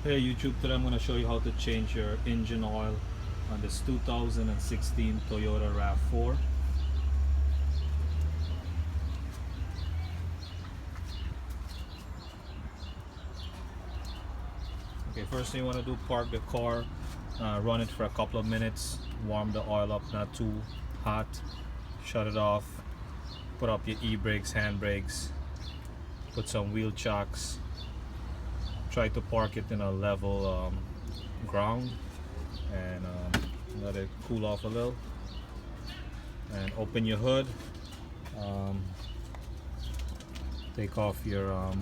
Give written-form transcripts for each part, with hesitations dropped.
Hey YouTube, today I'm going to show you how to change your engine oil on this 2016 Toyota Rav 4. Okay, first thing you want to do, park the car, run it for a couple of minutes, warm the oil up, not too hot, shut it off, put up your e-brakes, hand brakes, put some wheel chocks. Try to park it in a level ground and let it cool off a little, and open your hood, take off your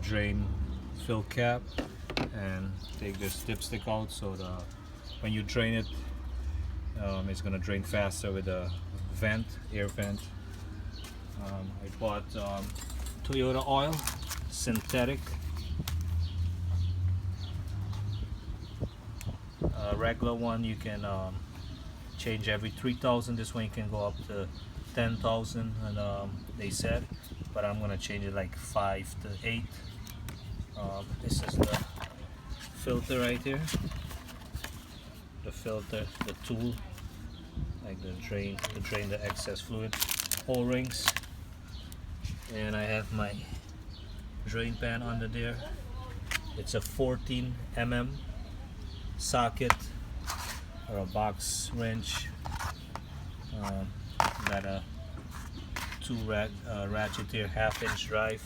drain fill cap and take this dipstick out so when you drain it, it's gonna drain faster with a vent, air vent. I bought Toyota oil, synthetic. Regular one you can change every 3,000. This one you can go up to 10,000, and they said, but I'm gonna change it like 5 to 8. This is the filter right here. The filter, the tool, like the drain to drain the excess fluid. O-rings, and I have my drain pan under there. It's a 14 mm socket or a box wrench. Got a two ratchet here, 1/2-inch drive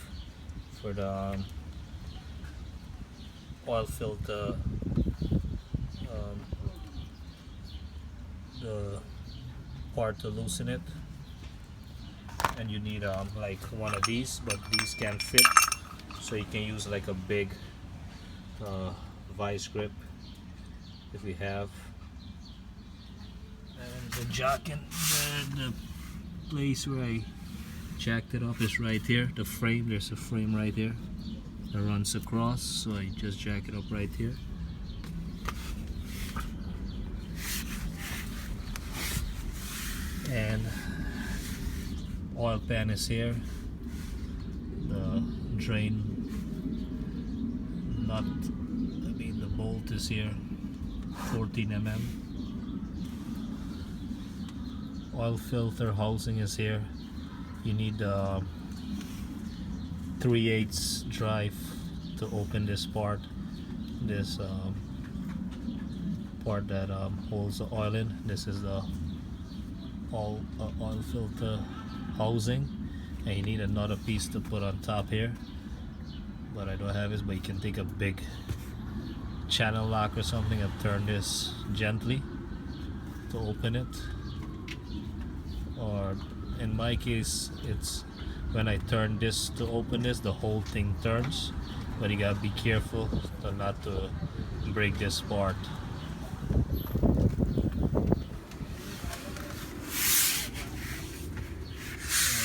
for the oil filter, the part to loosen it, and you need like one of these, but these can fit, so you can use like a big vice grip if we have. And the jacking, the place where I jacked it up is right here. The frame, there's a frame right here that runs across, so I just jack it up right here. And oil pan is here. The drain nut, the bolt is here, 14 mm. Oil filter housing is here. You need 3/8 drive to open this part. This part that holds the oil in. This is the oil filter housing, and you need another piece to put on top here, but I don't have this. But you can take a big channel lock or something and turn this gently to open it, or in my case it's when I turn this to open this, the whole thing turns, but you gotta be careful not to break this part.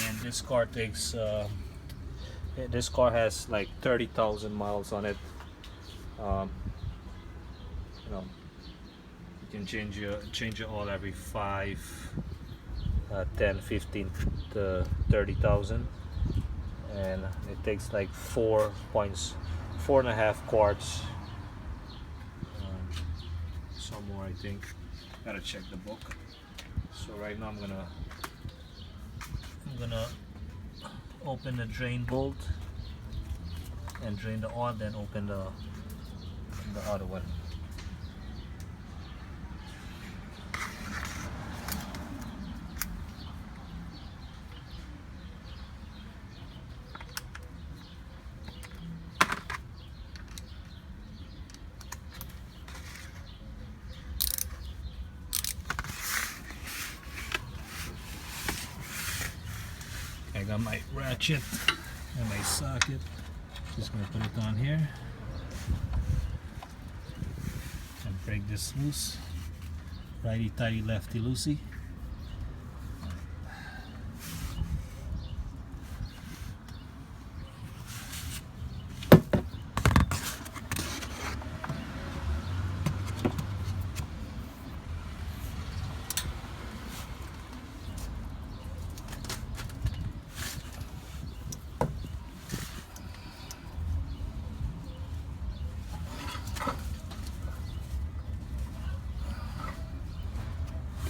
And this car takes this car has like 30,000 miles on it. You can change your oil every 5, 10, 15 to 30,000, and it takes like 4.5 quarts. Some more, I think. Gotta check the book. So right now I'm gonna open the drain bolt and drain the oil, then open the other one. I got my ratchet and my socket. Just gonna put it on here and break this loose. Righty tighty, lefty loosey.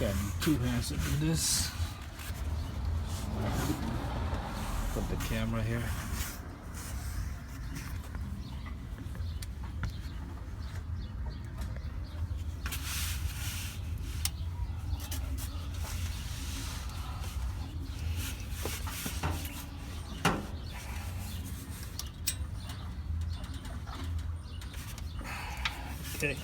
Can't be too hands to do this. Put the camera here. Okay.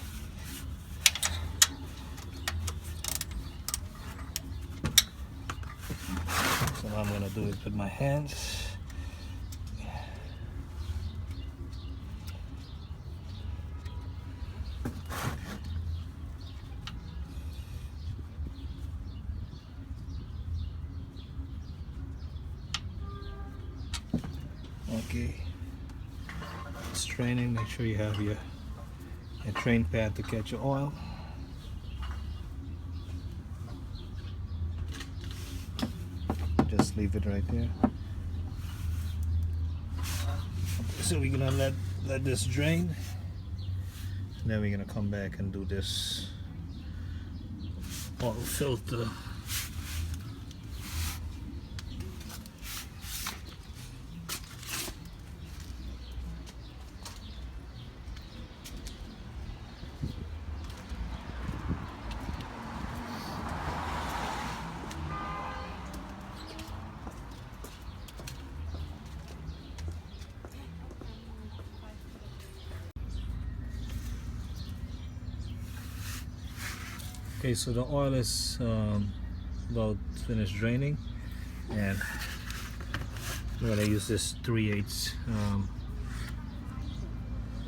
So now I'm going to do it with my hands. Okay. It's training. Make sure you have your train pad to catch your oil. Just leave it right there. So we're gonna let this drain, and then we're gonna come back and do this oil filter. Okay, so the oil is about finished draining, and I'm going to use this 3/8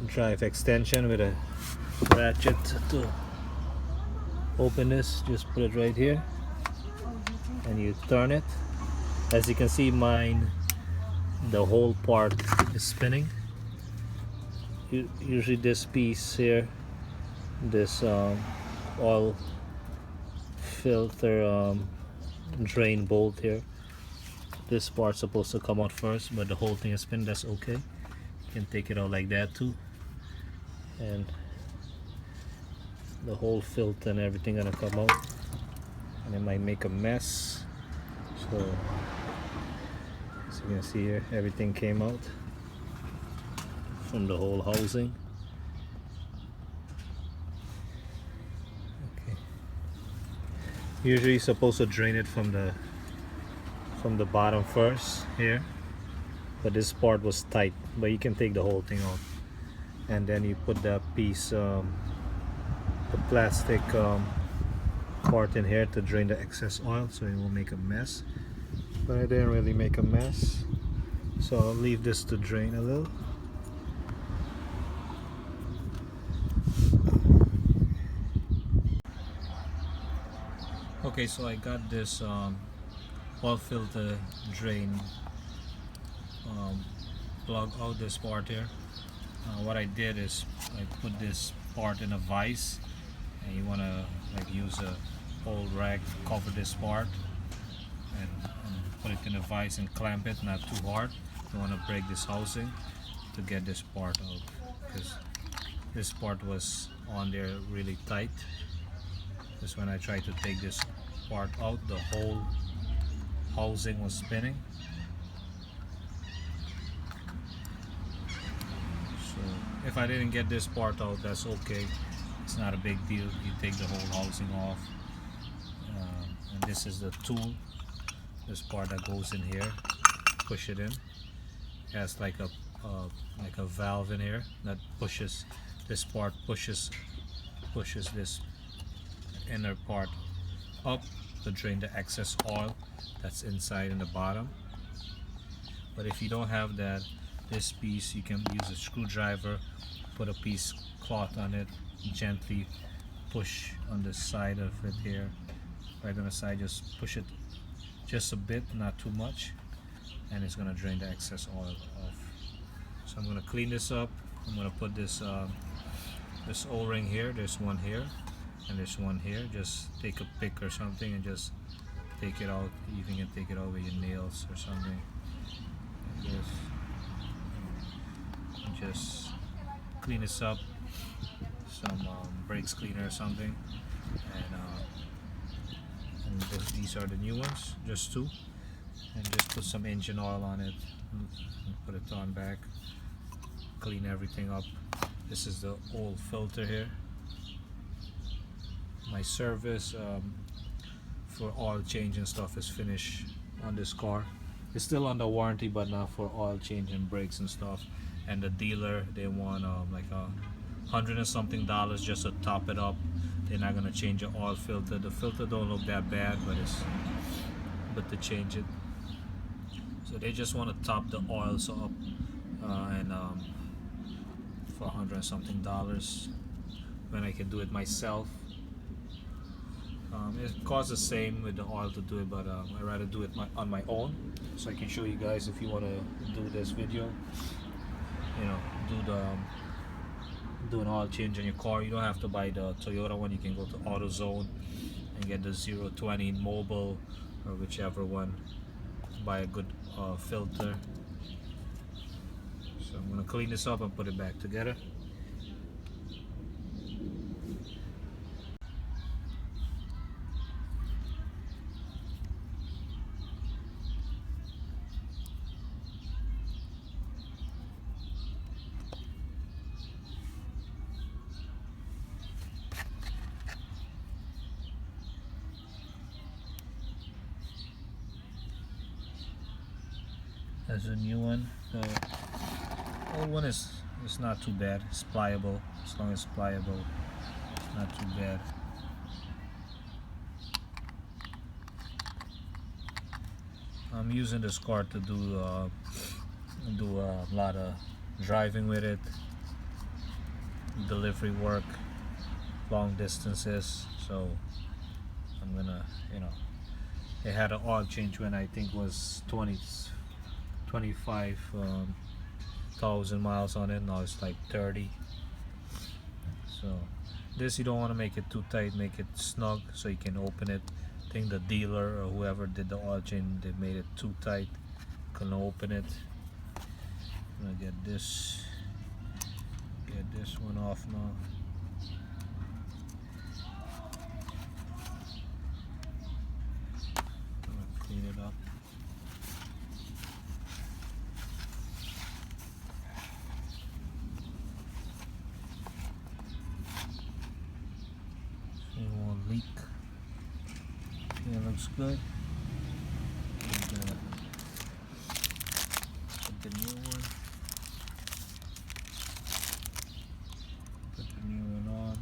drive extension with a ratchet to open this. Just put it right here and you turn it. As you can see, mine, the whole part is spinning. Usually this piece here, this oil filter drain bolt here, this part's supposed to come out first, but the whole thing is spinning. That's okay. You can take it out like that too, and the whole filter and everything gonna come out, and it might make a mess. So as you can see here, everything came out from the whole housing. Usually you're supposed to drain it from the bottom first here, but this part was tight, but you can take the whole thing out, and then you put that piece, the plastic part in here to drain the excess oil, so it will make a mess. But I didn't really make a mess, so I'll leave this to drain a little. Okay, so I got this oil filter drain plug out this part here. What I did is I put this part in a vise, and you want to like use a old rag to cover this part and put it in a vise and clamp it, not too hard. You want to break this housing to get this part out, because this part was on there really tight. Because when I tried to take this part out, the whole housing was spinning. So if I didn't get this part out, that's okay. It's not a big deal. You take the whole housing off. And this is the tool. This part that goes in here. Push it in. It has like a valve in here that pushes this part, pushes this inner part up to drain the excess oil that's inside in the bottom. But if you don't have that, this piece, you can use a screwdriver, put a piece cloth on it, gently push on the side of it here, right on the side. Just push it just a bit, not too much, and it's gonna drain the excess oil off. So I'm gonna clean this up. I'm gonna put this this O-ring here. There's one here and there's one here. Just take a pick or something and just take it out. You can take it out with your nails or something like this. And just clean this up, some brakes cleaner or something, and and these are the new ones, just two, and just put some engine oil on it and put it on back, clean everything up. This is the old filter here. My service for oil change and stuff is finished on this car. It's still under warranty, but not for oil change and brakes and stuff. And the dealer, they want like $100 and something just to top it up. They're not gonna change the oil filter. The filter don't look that bad, but it's good to change it. So they just want to top the oils up, and for $100 and something when I can do it myself. It costs the same with the oil to do it, but I rather do it on my own, so I can show you guys if you want to do this video. You know, do an oil change on your car. You don't have to buy the Toyota one. You can go to AutoZone and get the 020 Mobile or whichever one. Buy a good filter. So I'm gonna clean this up and put it back together. There's a new one. The old one is not too bad. It's pliable. As long as it's pliable, it's not too bad. I'm using this car to do a lot of driving with it, delivery work, long distances. So I'm gonna, you know, it had an oil change when I think was 25,000 miles on it. Now it's like 30. So this, you don't want to make it too tight, make it snug so you can open it. I think the dealer or whoever did the oil change, they made it too tight, couldn't open it. I'm gonna get this one off now. I'm gonna clean it up. Leak. Yeah, it looks good. And, put the new one. Put the new one on.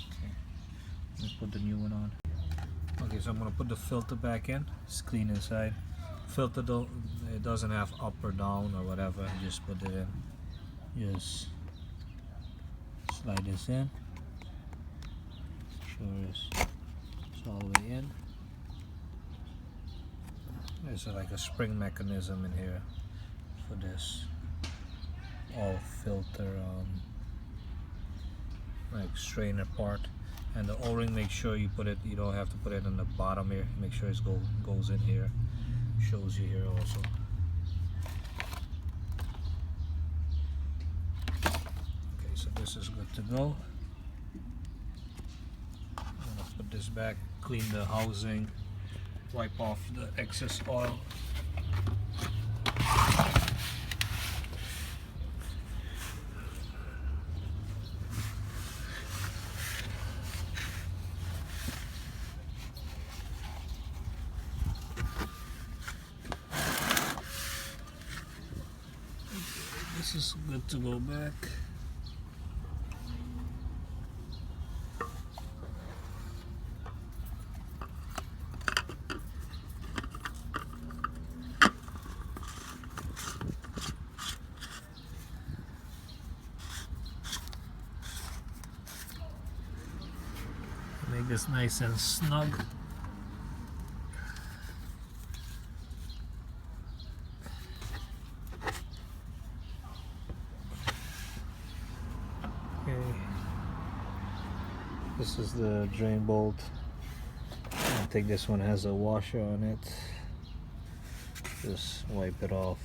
Okay. Let's put the new one on. Okay, so I'm gonna put the filter back in. It's clean inside. Filter it doesn't have up or down or whatever. Just put it in. Just slide this in. Sure it's all the way in. There's like a spring mechanism in here for this all filter like strainer part. And the O-ring, make sure you put it, you don't have to put it in the bottom here. Make sure it goes in here. Shows you here also. Okay, so this is good to go. I'm gonna put this back, clean the housing, wipe off the excess oil. This is good to go back. Make this nice and snug. This is the drain bolt. I think this one has a washer on it. Just wipe it off.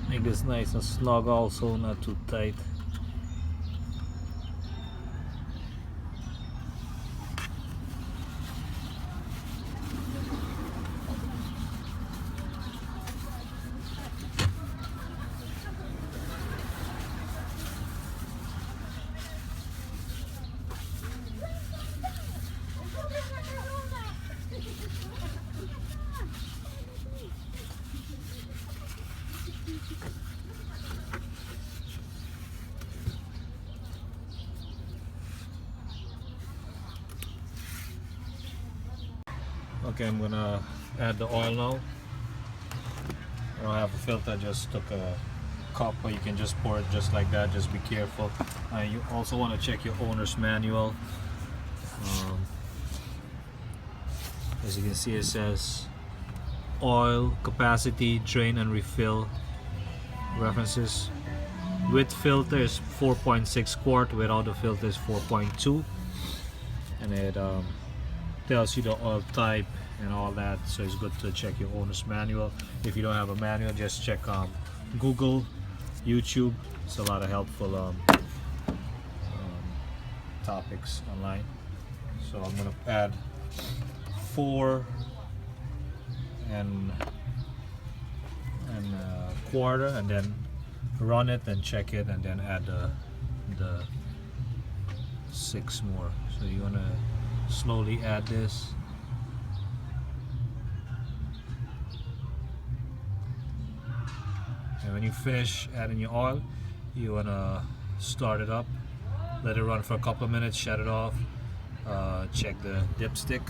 Make this nice and snug also, not too tight. Okay, I'm gonna add the oil now. I don't have a filter, I just took a cup, or you can just pour it just like that. Just be careful. You also want to check your owner's manual. As you can see, it says oil capacity, drain and refill references. With filter is 4.6 quart, without the filter is 4.2, and it tells you the oil type and all that, so it's good to check your owner's manual. If you don't have a manual, just check Google, YouTube. It's a lot of helpful topics online. So I'm gonna add 4 and quarter, and then run it and check it, and then add the 6 more. So you want to slowly add this. And when you finish adding your oil, you want to start it up, let it run for a couple of minutes, shut it off, check the dipstick,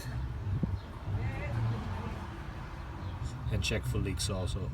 and check for leaks also.